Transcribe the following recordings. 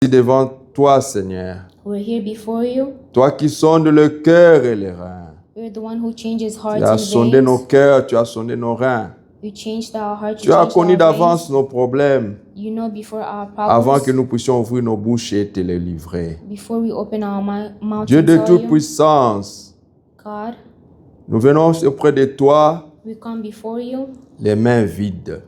ici devant toi, Seigneur. We're here before you. Toi qui sondes le cœur et les reins. You're the one who changes Tu hearts as and sondé nos veins. cœurs, tu as sondé nos reins. You changed our hearts. Tu You as changed connu our d'avance veins. nos problèmes You know before our avant que problems. nous puissions ouvrir nos bouches et te les livrer. Before we open our mouth Dieu and de tell toute you, puissance, God, nous venons auprès de toi we come before you les mains vides.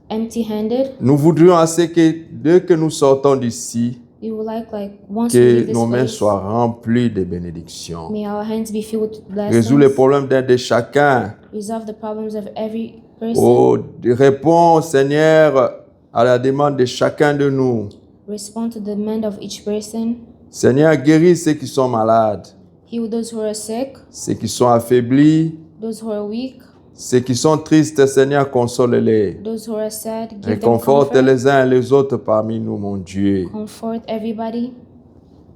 empty-handed. Nous voudrions assez que dès que nous sortons d'ici, We would like once we leave que this nos mains place, soient remplies de bénédictions. may our hands be filled with Résous les blessings. problèmes d'un de chacun. Resolve the problems of every person. Oh, réponds, Seigneur, à la demande de chacun de nous. Respond to the demand of each person. Seigneur, guéris ceux qui sont malades, Heal those who are sick, ceux qui sont affaiblis, those who are weak, ceux qui sont tristes, Seigneur, console-les. those who are sad. Give them Réconforte comfort. les uns et les autres parmi nous, mon Dieu. Comfort everybody.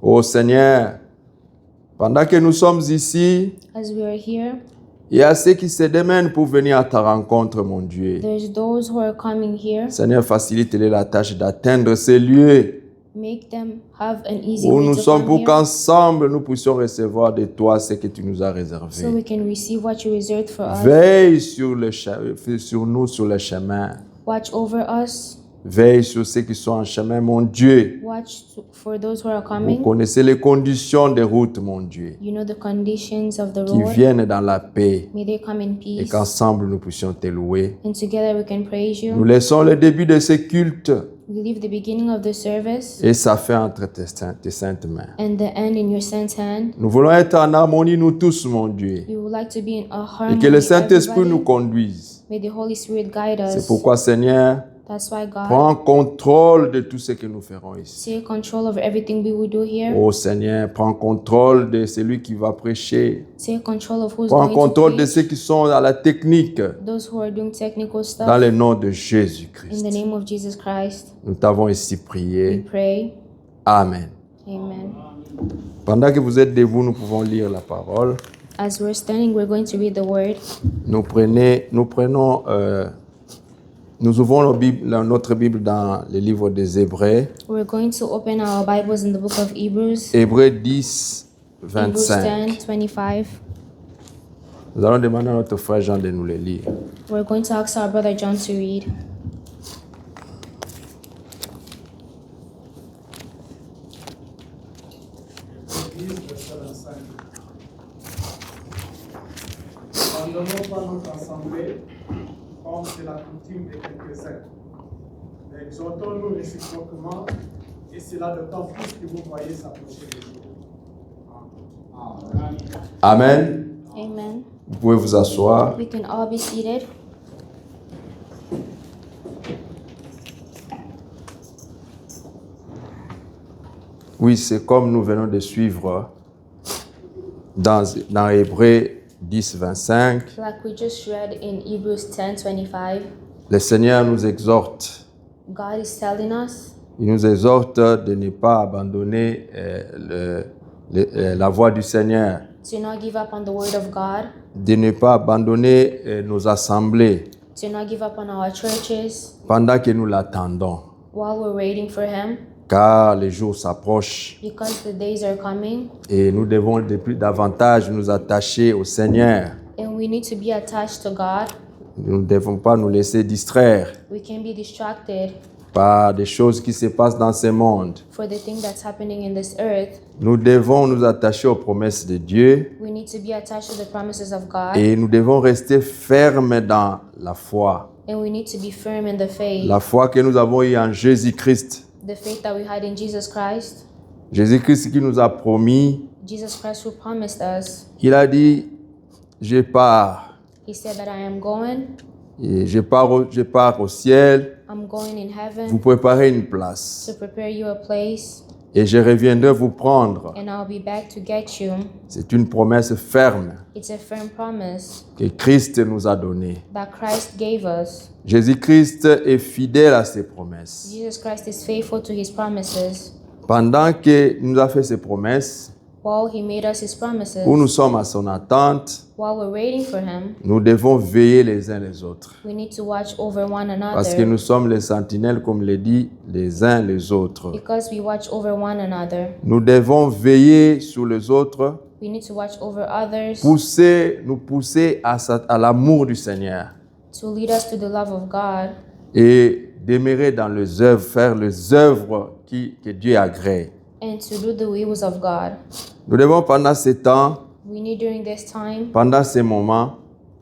Oh Seigneur, pendant que nous sommes ici, As we are here, il y a ceux qui se démènent pour venir à ta rencontre, mon Dieu. there's those who are coming here. Seigneur, facilite-les la tâche d'atteindre ces lieux Make them have an easy où way nous to sommes come pour here, qu'ensemble nous puissions recevoir de toi ce que tu nous as so réservé. we can receive what you reserved for us. Veille sur nous sur le chemin. Watch over us. Veille sur ceux qui sont en chemin, mon Dieu. Watch for those who are Vous coming. connaissez les conditions des routes, mon Dieu, You know the conditions of the qui road. viennent dans la paix May they come in et peace. qu'ensemble nous puissions te louer. And together we can praise Nous you. laissons le début de ce culte We leave the beginning of the service et ça fait entre tes saintes mains. and the end in your saint's hand. Nous voulons être en harmonie, nous tous, mon Dieu, We would like to be in a et harmony que le with Saint-Esprit nous everybody. conduise. May the Holy Spirit guide C'est us. pourquoi, Seigneur, That's why God, prends contrôle de tout ce que nous ferons ici. take control of everything we will do here. Oh Seigneur, prends contrôle de celui qui va prêcher. Take control of who's Prends going to contrôle de preach. ceux qui sont à la technique. Those who are doing technical Dans stuff. le nom de In Jésus-Christ. the name of Jesus Christ, Nous t'avons ici we prié. pray. Amen. Amen. Pendant que vous êtes debout, nous pouvons lire la parole. As we're standing, we're going to read the word. Nous ouvrons notre Bible dans le livre des Hébreux. We're going to open our Bibles in the book of Hebrews. Hébreux 10, Hebrews 25. 10:25. Nous allons demander à notre frère Jean de nous le lire. We're going to ask our brother John to read. Abandonnons pas notre assemblée, comme c'est la coutume de quelques-uns. Mais exhortons-nous réciproquement, et cela d'autant plus que vous voyez s'approcher les jours. Amen. Amen. Vous pouvez vous asseoir. We can all be seated. Oui, c'est comme nous venons de suivre dans Hébreux 10, 25. Like we just read in Hebrews 10:25, Le Seigneur nous exhorte. God is telling us Il nous exhorte de ne pas abandonner la voie du Seigneur, to not give up on the word of God, de ne pas abandonner nos assemblées to not give up on our churches pendant que nous l'attendons, while we're waiting for Him, car les jours s'approchent because the days are coming et nous devons de plus davantage nous attacher au Seigneur. and we need to be attached to God. Nous ne devons pas nous laisser distraire We can be distracted par des choses qui se passent dans ce monde. for the thing that's happening in this earth. Nous devons nous attacher aux promesses de Dieu We need to be attached to the promises of God, et nous devons rester fermes dans la foi. and we need to be firm in the faith. La foi que nous avons eue en Jésus-Christ. The faith that we had in Jesus Christ. Jésus-Christ qui nous a promis, Jesus Christ who promised us. il a dit, je pars, He said that I am going. et je pars au ciel, I'm going in vous heaven préparez une place, to prepare you a place, et je reviendrai vous prendre. and I'll be back to get you. C'est une promesse ferme It's a firm promise que Christ nous a donnée. that Christ gave us. Jésus-Christ est fidèle à ses promesses. Jesus Christ is faithful to His promises. Pendant qu'il nous a fait ses promesses, while he made us his promises, où nous sommes à son attente, while we're waiting for him, nous devons veiller les uns les autres. we need to watch over one Parce que another. nous sommes les sentinelles, comme le dit, les uns les autres. Because we watch over one another, Nous devons veiller sur les autres, we need to watch over others nous pousser à l'amour du Seigneur to lead us to the love of God et demeurer dans les œuvres, faire les œuvres que Dieu agrée. and to do the wills of God. Nous devons pendant ce temps, We need during this time, pendant ces moments,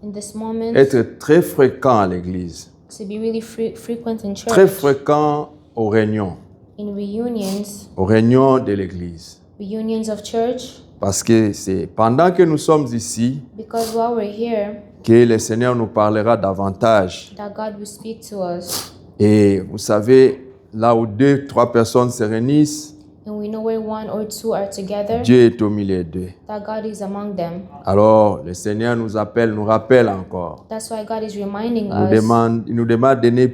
in this moment, être très fréquents à l'église, to be really frequent in très church, fréquents aux réunions de l'église. reunions of church, Parce que c'est pendant que nous sommes ici because while we're here, que le Seigneur nous parlera davantage. that God will speak to us. Et vous savez, là où 2, 3 personnes se réunissent, And we know where one or two are together, Dieu est au milieu d'eux. that God is among them. Alors, le Seigneur nous rappelle encore. That's why God is reminding Il nous demande de ne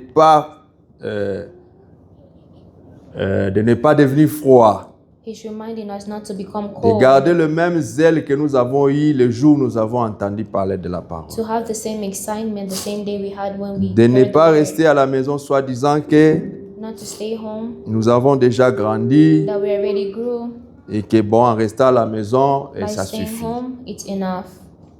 pas, devenir froid, He's reminding us not to become de cold, garder le même zèle que nous avons eu le jour où nous avons entendu parler de la parole. to have the same excitement the same day we had when we De ne heard pas the word. rester à la maison soit disant que Not to stay home, nous avons déjà grandi that we already grew. et que bon, en restant à la maison, et By ça staying suffit. home, it's enough.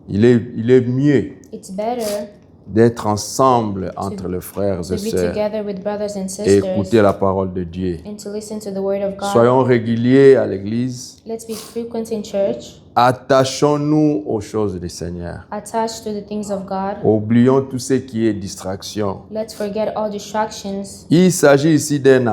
Il est mieux It's better d'être ensemble entre les frères to et be sœurs together with brothers and et sisters écouter la parole de Dieu. and to listen to the word of God. Soyons réguliers à l'église. Let's be frequent in church, Attachons-nous aux choses du Seigneur. attached to the things of God. Oublions tout ce qui est distraction. Let's forget all distractions. Il s'agit ici d'un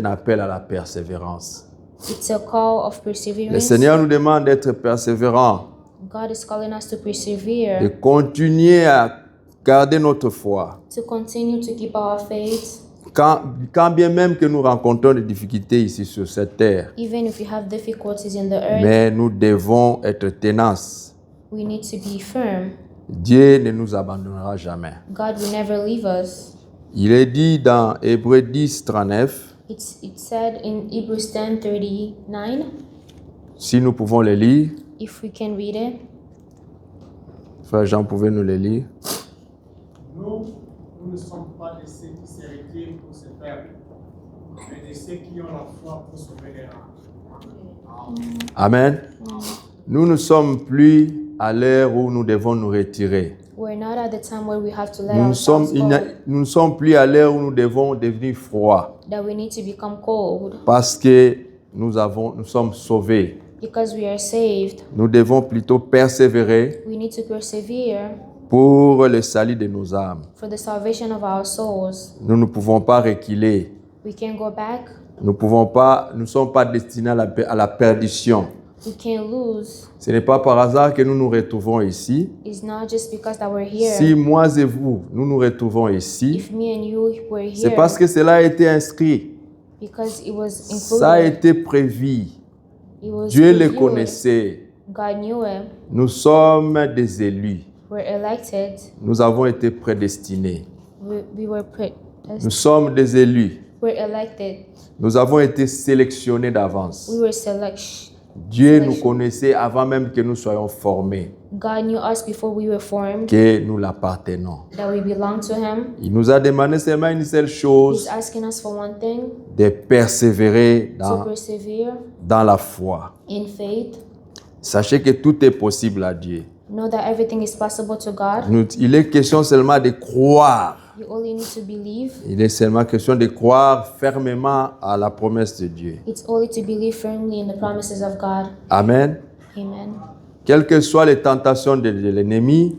appel à la persévérance. It's a call of Le perseverance. Seigneur nous demande d'être persévérants, God is calling us to de persevere, continuer à garder notre foi. to continue to keep our faith, Quand bien même que nous rencontrons des difficultés ici sur cette terre, even if we have difficulties in the earth. mais nous devons être tenaces. We need to be firm. Dieu ne nous abandonnera jamais. God will never leave us. Il est dit dans Hébreux 10, 39, It's said in Hebrews 10:39. si nous pouvons le lire, If we can read it, frère Jean, pouvez nous le lire. Nous ne sommes pas de ceux qui se retirent pour se perdre, mais de ceux qui ont la foi pour sauver les âmes. Amen. Nous ne sommes plus à l'heure où nous devons nous retirer. we're not at the time where we have to let Nous ourselves go, ne sommes plus à l'heure où nous devons devenir froids that we need to become cold parce que nous sommes sauvés. because we are saved. Nous devons plutôt persévérer We need to persevere pour le salut de nos âmes. for the salvation of our souls. Nous ne pouvons pas reculer. We can't go back. Nous ne sommes pas destinés à la perdition. We can't lose. Ce n'est pas par hasard que nous nous retrouvons ici. It's not just because that we're here. Si moi et vous, nous nous retrouvons ici, If me and you were c'est here, parce que cela a été inscrit. because it was Ça a included. été prévu. It was Dieu le revealed. connaissait. God knew it. Nous sommes des élus. We're elected. Nous avons été prédestinés. We were Nous sommes des élus. we're elected. Nous avons été sélectionnés d'avance. We were select. Dieu nous connaissait avant même que nous soyons formés, God knew us before we were formed, que nous l'appartenons. that we belong to Him. Il nous a demandé seulement une seule He's chose, asking us for one thing, de persévérer to persevere dans la foi. in faith. Sachez que tout est possible à Dieu. Know that everything is possible to God. Il est question seulement de croire. You only need to believe. Il est seulement question de croire fermement à la promesse de Dieu. It's only to believe firmly in the promises of God. Amen. Amen. Quelles que soient les tentations de l'ennemi,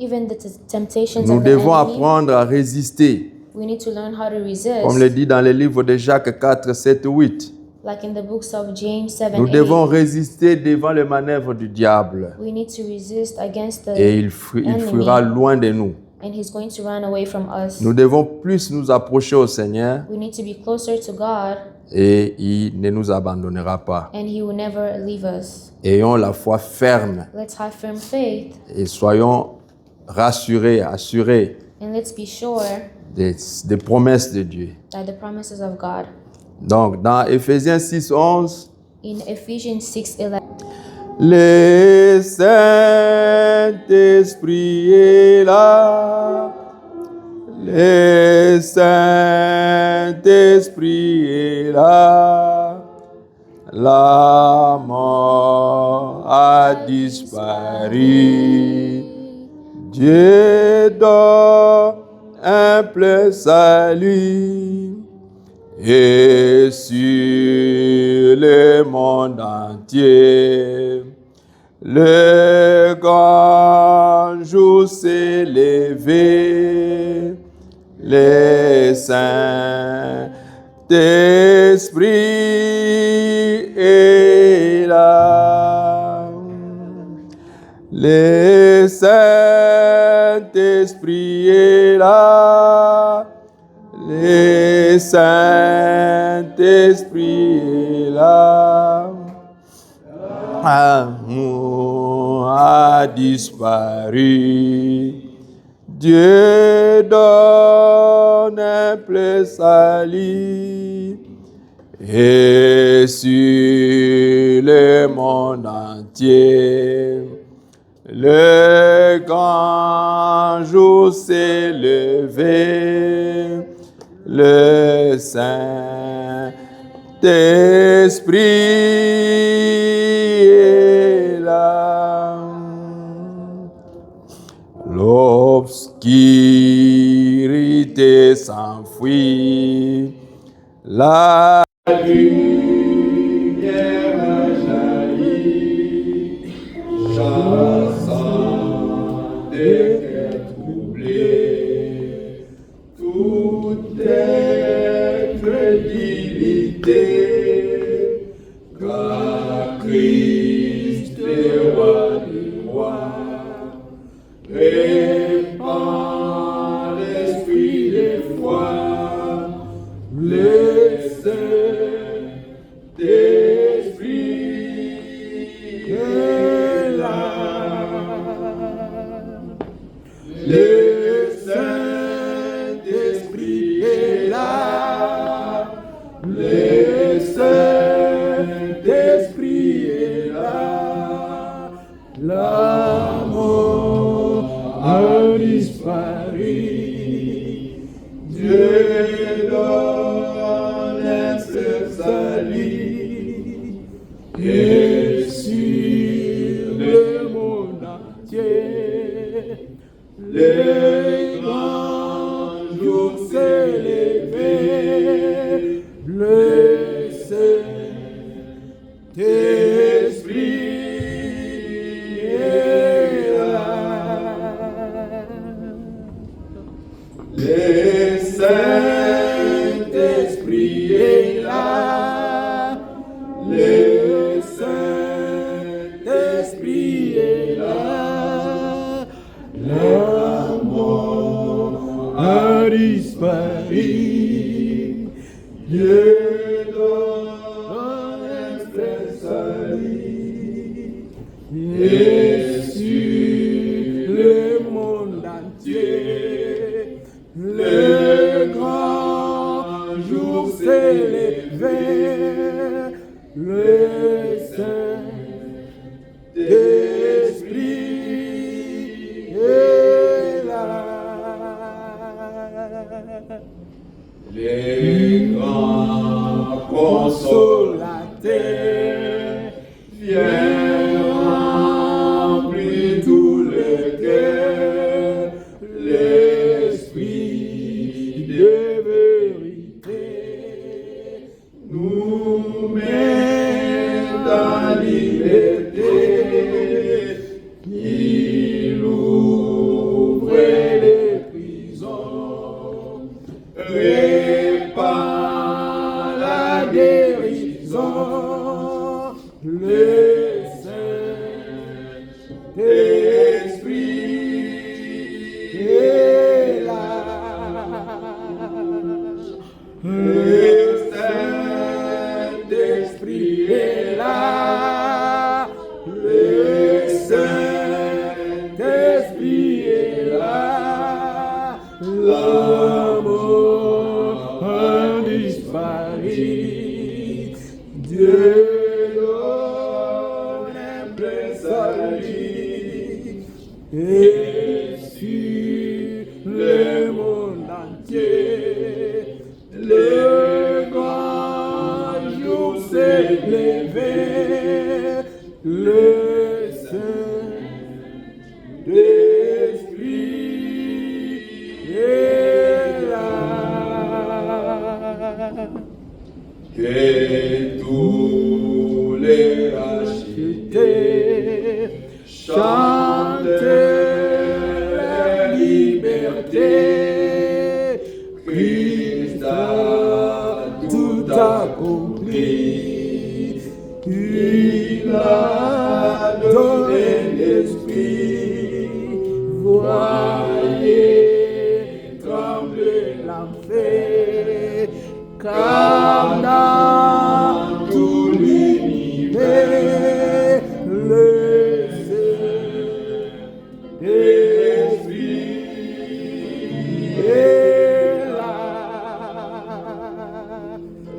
Even the temptations nous of the devons enemy, apprendre à résister. we need to learn how to resist. Comme le dit dans le livre de Jacques 4, 7, 8. Like in the books of James 7, Nous 8. devons résister devant les manœuvres du diable. We need to resist against the Et il enemy, fuira loin de nous. and he's going to run away from us. Nous devons plus nous approcher au Seigneur We need to be closer to God, et il ne nous abandonnera pas. and he will never leave us. Ayons la foi ferme Let's have firm faith, et soyons rassurés, assurés and let's be sure des promesses de Dieu. that the promises of God. Donc, dans Éphésiens 6, 11, In Ephesians 6:11, Le Saint-Esprit est là. Le Saint-Esprit est là. La mort a disparu. Dieu donne un plein salut. Et sur le monde entier, le grand jour s'est levé. Le Saint-Esprit est là. Le Saint-Esprit est là. Le Saint-Esprit est là. L'amour a disparu. Dieu donne un plein salut. Et sur le monde entier, le grand jour s'est levé. Le Saint-Esprit est là. L'obscurité s'enfuit. La lumière a jailli. Chassant des cœurs troublés. Toute incrédulité, car Christ est roi des rois, répand l'esprit de foi, le Saint-Esprit est là. Le Saint-Esprit est là. Le Saint-Esprit est là. La mort a disparu. Dieu donne un seul salut. Et sur le monde entier, le grand jour s'est levé. Le Saint-Esprit est là. Le Saint-Esprit est là. Le Saint-Esprit est là. La mort a disparu. Dieu donne un plein salut. Et sur le monde entier, le grand jour s'est levé. Le Saint-Esprit est là. Les grands consolateurs viennent remplir tout le cœur, l'esprit de vérité nous met en liberté. Il ouvre les prisons, répand la guérison. Le Saint-Esprit est là. Le Saint-Esprit est là. Le Saint-Esprit est là. La mort a disparu. Dieu donne un plein Et sur le monde entier, le grand jour s'est levé, le Saint-Esprit est là. Que tous les rachetés chantent la liberté. Christ a tout accompli. Il a donné l'esprit. Voyez trembler l'enfer. Car dans tout l'univers, le Saint-Esprit est là.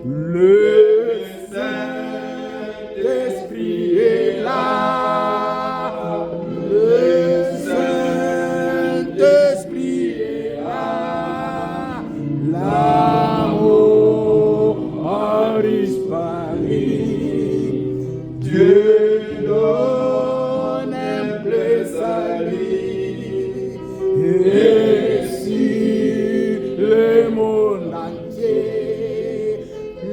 Le Saint-Esprit est là. Le Saint-Esprit est là. L'amour a disparu. Dieu donne un plein salut. Et sur le monde entier,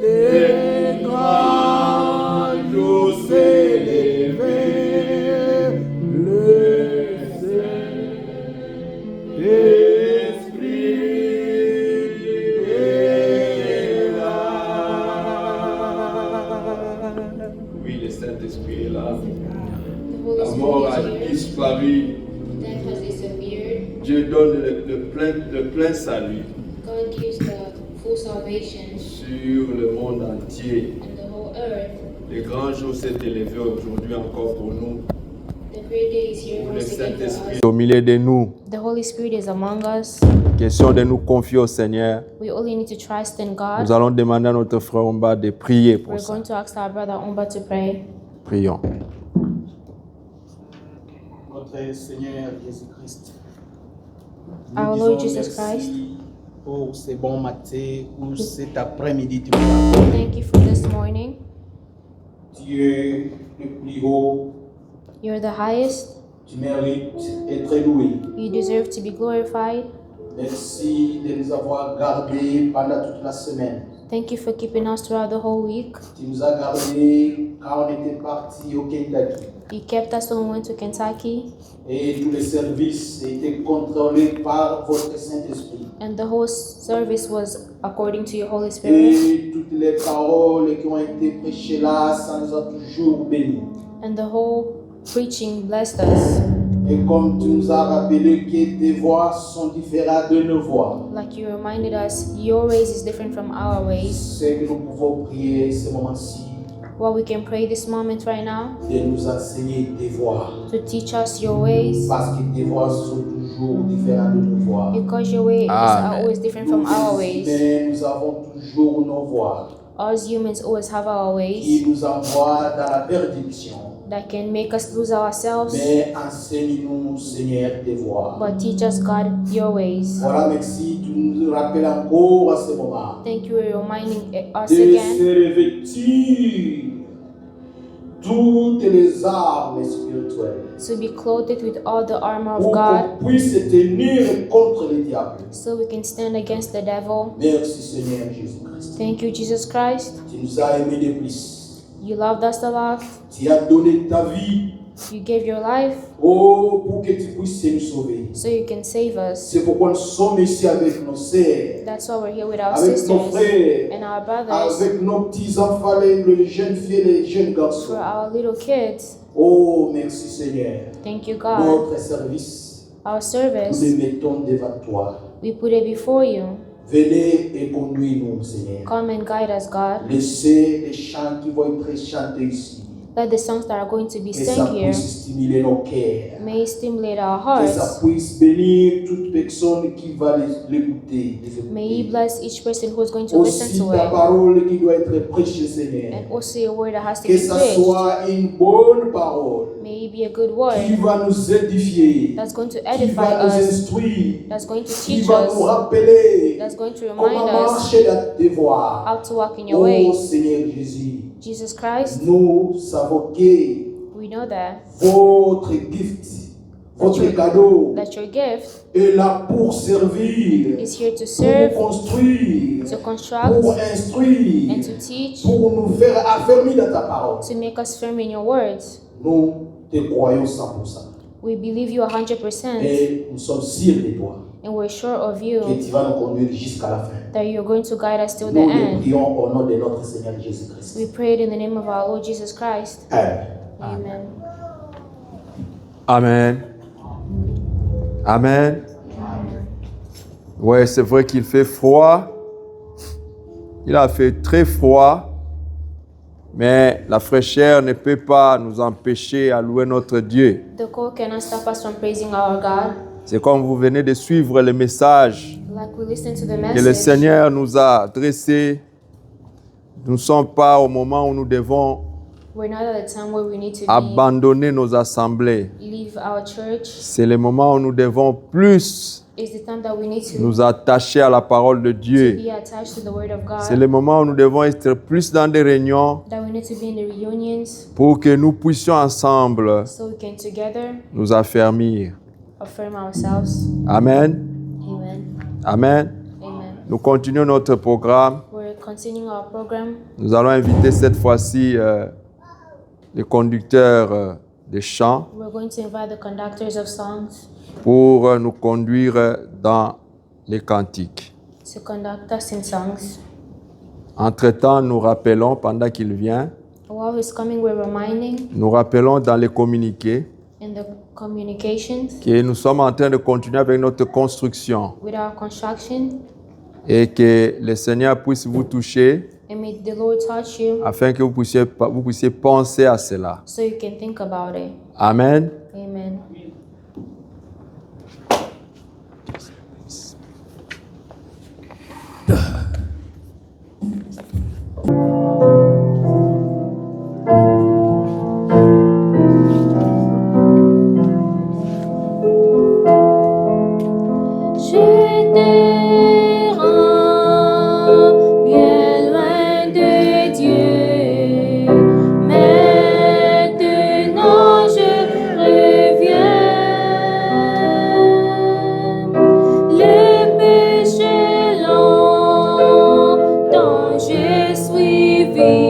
les grands jours s'est levé. Le Saint-Esprit est là. Oui, le Saint-Esprit est là. The Holy La mort a Spirit is here. disparu. Death has disappeared. Dieu donne le plein salut God gives the full salvation sur le monde entier. and the whole earth. Le grand jour s'est élevé aujourd'hui encore pour nous. The great day is here Pour le once again for Saint-Esprit. us. Au milieu de nous, The Holy Spirit is among us. question de nous confier au Seigneur. We only need to trust in Nous God. allons demander à notre frère Omba de prier pour We're ça. going to ask our brother Omba to pray. Prions. Notre Seigneur Jésus-Christ. Our Nous Lord disons Jesus Christ. merci pour ce bon matin, pour cet après-midi. Tu nous as Thank you for this morning. Tu es le plus haut, You're the highest. tu mérites d'être loué. You deserve to be glorified. Merci de nous avoir gardés pendant toute la semaine. Thank you for keeping us throughout the whole week. Tu nous as gardés quand on était parti au Kentucky. You kept us when we went to Kentucky, Et tous les services étaient contrôlés par votre Saint-Esprit. and the whole service was according to your Holy Spirit. Et toutes les paroles qui ont été prêchées là, ça nous a toujours bénis. And the whole preaching blessed us. Et comme tu nous as rappelé que tes voix sont différentes de nos voix, Like you reminded us, your ways is different from our ways. c'est que nous pouvons prier ce moment-ci Well, we can pray this moment right now de nous enseigner tes voix. to teach us your ways, Parce que tes voix sont toujours différentes de nos voix. because your ways are Amen. always different from our ways. Mais nous avons toujours nos voix Us humans always have our ways qui nous envoient dans la perdition. that can make us lose ourselves, Mais enseigne-nous, Seigneur, tes voix. but teach us, God, your ways. Voilà, merci. Tu nous rappelles encore à ce moment Thank you for reminding us de again se revêtir toutes les armes spirituelles to be clothed with all the armor of pour God qu'on puisse tenir contre le diable. so we can stand against the devil. Merci Seigneur Jésus-Christ. Thank you, Jesus Christ. Tu nous as aimés de plus. You loved us a lot. Tu as donné ta vie You gave your life pour que tu puisses nous sauver. so you can save us. C'est pourquoi nous sommes ici avec nos sœurs, That's why we're here with our avec nos sisters frères, and our brothers, avec nos petits-enfants, les jeunes filles, les jeunes garçons. for our little kids. Oh, merci Seigneur. Thank you, God. Notre service, Our nous service, le mettons devant toi. we put it before you. Venez et conduis-nous, Seigneur. Come and guide us, God. Laissez les chants qui vont être chantés ici. Let the songs that are going to be Et ça sang here puisse stimuler nos cœurs. may stimulate our Que ça hearts. puisse bénir toute personne qui va l'écouter. May He bless each person who is going to listen Aussi to ta it. parole qui doit être prêchée, Seigneur. And also your word that has to Que be ça preached. soit une bonne parole May it be a good qui word va nous édifier, that's going to qui edify va nous us, instruire, that's going to qui teach va nous us, rappeler that's going to comment remind us marcher dans tes voies. how to walk in your Oh ways. Seigneur Jésus, Jesus Christ, nous savons que we know that votre gift, votre cadeau that your gift est là pour servir, is here to pour serve, construire, to pour construct, instruire, and to teach, pour nous faire affermir dans ta parole. to make us firm in your words. Nous te croyons 100%. We believe you 100%, Et nous sommes sûrs de toi, and we're sure of que you tu vas nous conduire jusqu'à la fin. that you're going to guide us till the Nous le end. prions au nom de notre Seigneur Jésus-Christ. We prayed in the name of our Lord Jesus Christ. Amen. Amen. Amen. Amen. Ouais, c'est vrai qu'il fait froid. Il a fait très froid. Mais la fraîcheur ne peut pas nous empêcher à louer notre Dieu. The cold cannot stop us from praising our God. C'est comme vous venez de suivre le message Like we listen to the que le message, Seigneur nous a adressé. Nous ne sommes pas au moment où nous devons we're not at a time where we need to abandonner nos assemblées. leave our church. C'est le moment où nous devons plus It's the time that we need to nous attacher à la parole de Dieu. be attached to the Word of C'est God. le moment où nous devons être plus dans des réunions That we need to be in the reunions pour que nous puissions ensemble so we can together nous affermir. affirm ourselves. Amen. Amen. Amen. Amen. Nous continuons notre programme. We're continuing our program. Nous allons inviter cette fois-ci les conducteurs de chants We're going to invite the conductors of songs pour nous conduire dans les cantiques. to conduct us in songs. Entre-temps, nous rappelons, pendant qu'il vient, While he's coming, we're reminding nous rappelons dans les communiqués in the communications que nous sommes en train de continuer avec notre construction with our construction, et que le Seigneur puisse vous toucher and may the Lord touch you afin que vous puissiez penser à cela. so you can think about it. Amen. Amen. J'étais bien loin de Dieu, maintenant je reviens. Le péché longtemps j'ai suivi.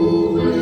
Ouvre